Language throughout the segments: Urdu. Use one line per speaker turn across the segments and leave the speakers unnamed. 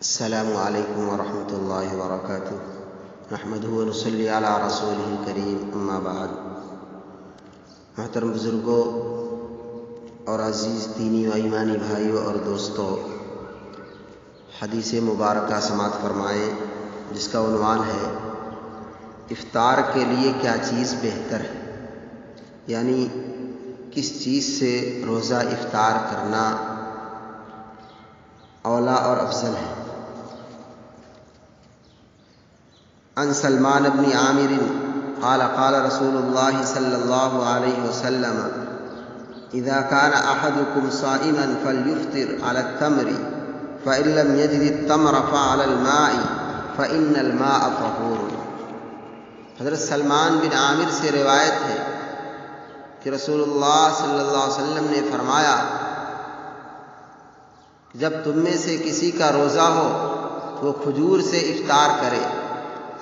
السلام علیکم ورحمۃ اللہ وبرکاتہ نحمدہ ونصلی علی رسولہ الکریم اما بعد۔ محترم بزرگوں اور عزیز دینی و ایمانی بھائیوں اور دوستوں، حدیث مبارکہ سماعت فرمائے جس کا عنوان ہے افطار کے لیے کیا چیز بہتر ہے، یعنی کس چیز سے روزہ افطار کرنا اولا اور افضل ہے۔ عن سلمان بن عامر قال قال رسول اللہ صلی اللہ علیہ وسلم اذا كان احدكم صائما فليفطر على التمر فإن لم يجد التمر فعلى الماء فإن الماء طهور۔ حضرت سلمان بن عامر سے روایت ہے کہ رسول اللہ صلی اللہ علیہ وسلم نے فرمایا، جب تم میں سے کسی کا روزہ ہو تو وہ کھجور سے افطار کرے،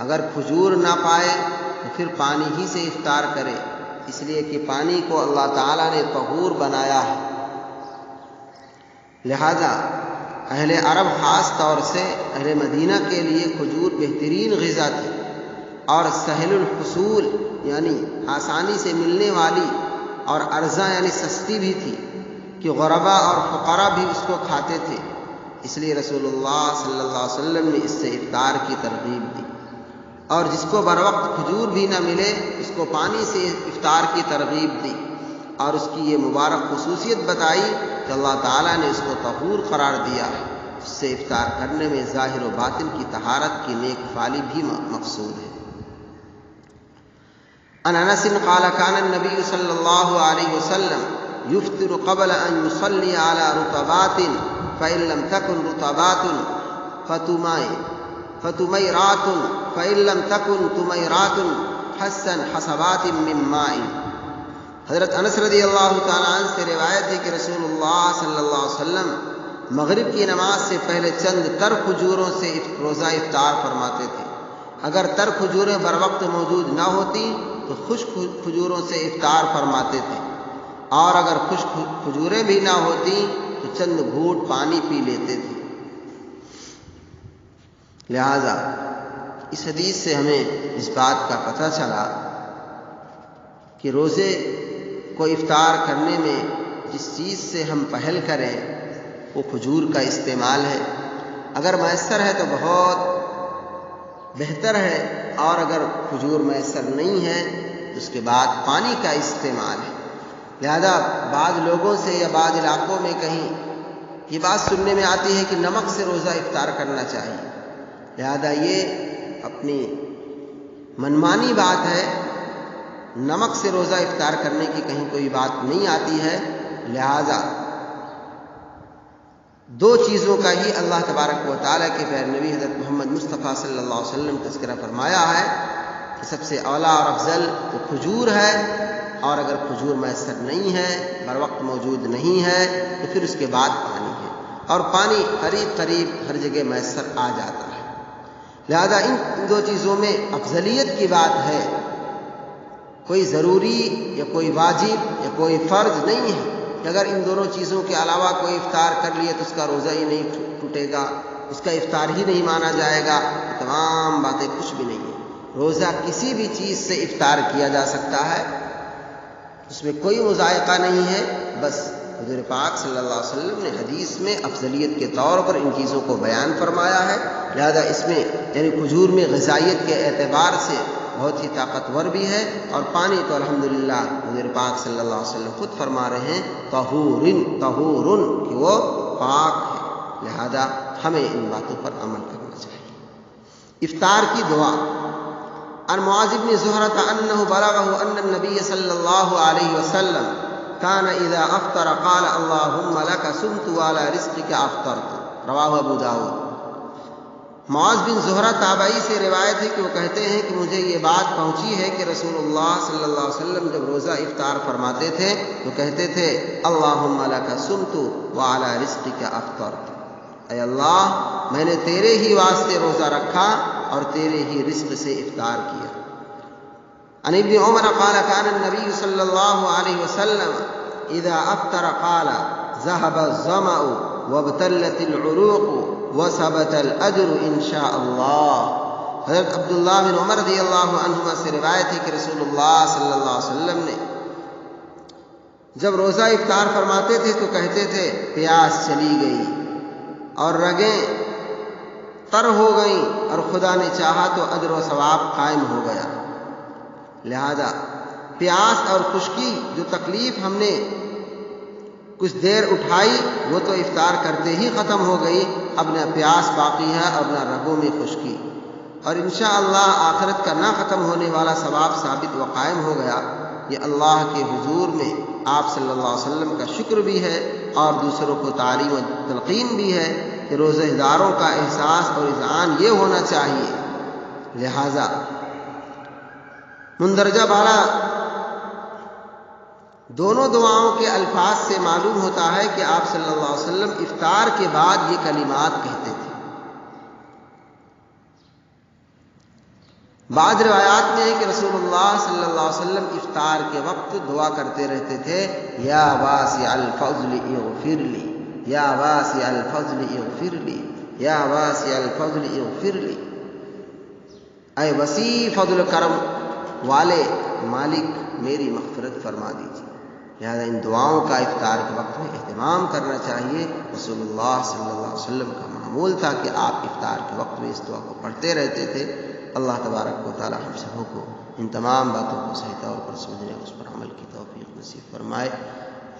اگر کھجور نہ پائے تو پھر پانی ہی سے افطار کرے، اس لیے کہ پانی کو اللہ تعالیٰ نے طہور بنایا ہے۔ لہذا اہل عرب خاص طور سے اہل مدینہ کے لیے کھجور بہترین غذا تھی اور سہل الحصول یعنی آسانی سے ملنے والی اور ارزاں یعنی سستی بھی تھی کہ غربا اور فقراء بھی اس کو کھاتے تھے، اس لیے رسول اللہ صلی اللہ علیہ وسلم نے اس سے افطار کی ترغیب دی، اور جس کو بر وقت کھجور بھی نہ ملے اس کو پانی سے افطار کی ترغیب دی، اور اس کی یہ مبارک خصوصیت بتائی کہ اللہ تعالیٰ نے اس کو طہور قرار دیا ہے، اس سے افطار کرنے میں ظاہر و باطن کی طہارت کی نیک فعلی بھی مقصود ہے۔ عن انس قال كان النبي صلی اللہ علیہ وسلم يفطر قبل ان يصلي على رطبات فإن لم تكن رطبات فتميرات فإن لم تكن تميرات حسن حسبات من ماء۔ حضرت انس رضی اللہ تعالیٰ عنہ سے روایت ہے کہ رسول اللہ صلی اللہ علیہ وسلم مغرب کی نماز سے پہلے چند تر کھجوروں سے روزہ افطار فرماتے تھے، اگر تر کھجوریں بر وقت موجود نہ ہوتی تو خشک کھجوروں سے افطار فرماتے تھے، اور اگر خشک کھجوریں بھی نہ ہوتی تو چند گھونٹ پانی پی لیتے تھے۔ لہذا اس حدیث سے ہمیں اس بات کا پتہ چلا کہ روزے کو افطار کرنے میں جس چیز سے ہم پہل کریں وہ کھجور کا استعمال ہے، اگر میسر ہے تو بہت بہتر ہے، اور اگر کھجور میسر نہیں ہے تو اس کے بعد پانی کا استعمال ہے۔ لہذا بعض لوگوں سے یا بعض علاقوں میں کہیں یہ بات سننے میں آتی ہے کہ نمک سے روزہ افطار کرنا چاہیے، لہذا یہ اپنی منمانی بات ہے، نمک سے روزہ افطار کرنے کی کہیں کوئی بات نہیں آتی ہے۔ لہذا دو چیزوں کا ہی اللہ تبارک و تعالیٰ کے پیارے نبی حضرت محمد مصطفیٰ صلی اللہ علیہ وسلم تذکرہ فرمایا ہے کہ سب سے اولا اور افضل وہ کھجور ہے، اور اگر کھجور میسر نہیں ہے، بر وقت موجود نہیں ہے تو پھر اس کے بعد پانی ہے، اور پانی قریب قریب ہر جگہ میسر آ جاتا ہے۔ لہذا ان دو چیزوں میں افضلیت کی بات ہے، کوئی ضروری یا کوئی واجب یا کوئی فرض نہیں ہے کہ اگر ان دونوں چیزوں کے علاوہ کوئی افطار کر لیے تو اس کا روزہ ہی نہیں ٹوٹے گا، اس کا افطار ہی نہیں مانا جائے گا، یہ تمام باتیں کچھ بھی نہیں ہیں۔ روزہ کسی بھی چیز سے افطار کیا جا سکتا ہے، اس میں کوئی مذائقہ نہیں ہے، بس حضور پاک صلی اللہ علیہ وسلم نے حدیث میں افضلیت کے طور پر ان چیزوں کو بیان فرمایا ہے، لہذا اس میں یعنی کھجور میں غذائیت کے اعتبار سے بہت ہی طاقتور بھی ہے، اور پانی تو الحمدللہ حضور پاک صلی اللہ علیہ وسلم خود فرما رہے ہیں طہور کہ وہ پاک ہے، لہذا ہمیں ان باتوں پر عمل کرنا چاہیے۔ افطار کی دعا۔ عن معاذ بن زہرة انه بلغه ان النبي صلی اللہ علیہ وسلم كان اذا افطر قال اللهم لك صمت وعلى رزقك افطرت، رواہ ابو داؤد۔ معاذ بن زہرہ تابعی سے روایت ہے کہ وہ کہتے ہیں کہ مجھے یہ بات پہنچی ہے کہ رسول اللہ صلی اللہ علیہ وسلم جب روزہ افطار فرماتے تھے تو کہتے تھے اللہم لک صمت وعلی رزقک افطرت، اے اللہ میں نے تیرے ہی واسطے روزہ رکھا اور تیرے ہی رزق سے افطار کیا۔ عن ابن عمر قال كان النبي صلی اللہ علیہ وسلم اذا افطر قال ذهب الظمأ وابتلت العروق وثبت الاجر ان شاء اللہ۔ حضرت عبداللہ بن عمر رضی اللہ عنہما سے روایت ہے کہ رسول اللہ صلی اللہ علیہ وسلم نے جب روزہ افطار فرماتے تھے تو کہتے تھے پیاس چلی گئی اور رگیں تر ہو گئیں اور خدا نے چاہا تو اجر و ثواب قائم ہو گیا۔ لہذا پیاس اور خشکی جو تکلیف ہم نے کچھ دیر اٹھائی وہ تو افطار کرتے ہی ختم ہو گئی، اب نہ پیاس باقی ہے اور نہ رگوں میں خشکی، اور انشاءاللہ آخرت کا نہ ختم ہونے والا ثواب ثابت و قائم ہو گیا۔ یہ اللہ کے حضور میں آپ صلی اللہ علیہ وسلم کا شکر بھی ہے اور دوسروں کو تعلیم و تلقین بھی ہے کہ روزہ داروں کا احساس اور اذعان یہ ہونا چاہیے۔ لہذا مندرجہ بالا دونوں دعاؤں کے الفاظ سے معلوم ہوتا ہے کہ آپ صلی اللہ علیہ وسلم افطار کے بعد یہ کلمات کہتے تھے۔ بعض روایات میں ہے کہ رسول اللہ صلی اللہ علیہ وسلم افطار کے وقت دعا کرتے رہتے تھے، یا واسع الفضل اغفر لی، یا واسع الفضل اغفر لی، یا واسع الفضل اغفر لی، اے وسیع فضل کرم والے مالک میری مغفرت فرما دیجیے۔ لہذا ان دعاؤں کا افطار کے وقت میں اہتمام کرنا چاہیے۔ رسول اللہ صلی اللہ علیہ وسلم کا معمول تھا کہ آپ افطار کے وقت میں اس دعا کو پڑھتے رہتے تھے۔ اللہ تبارک و تعالی ہم سبوں کو ان تمام باتوں کو صحیح طور پر سمجھنے اور اس پر عمل کی توفیق نصیب فرمائے۔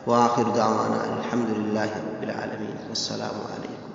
وآخر دعوانا الحمدللہ رب العالمین، والسلام علیکم۔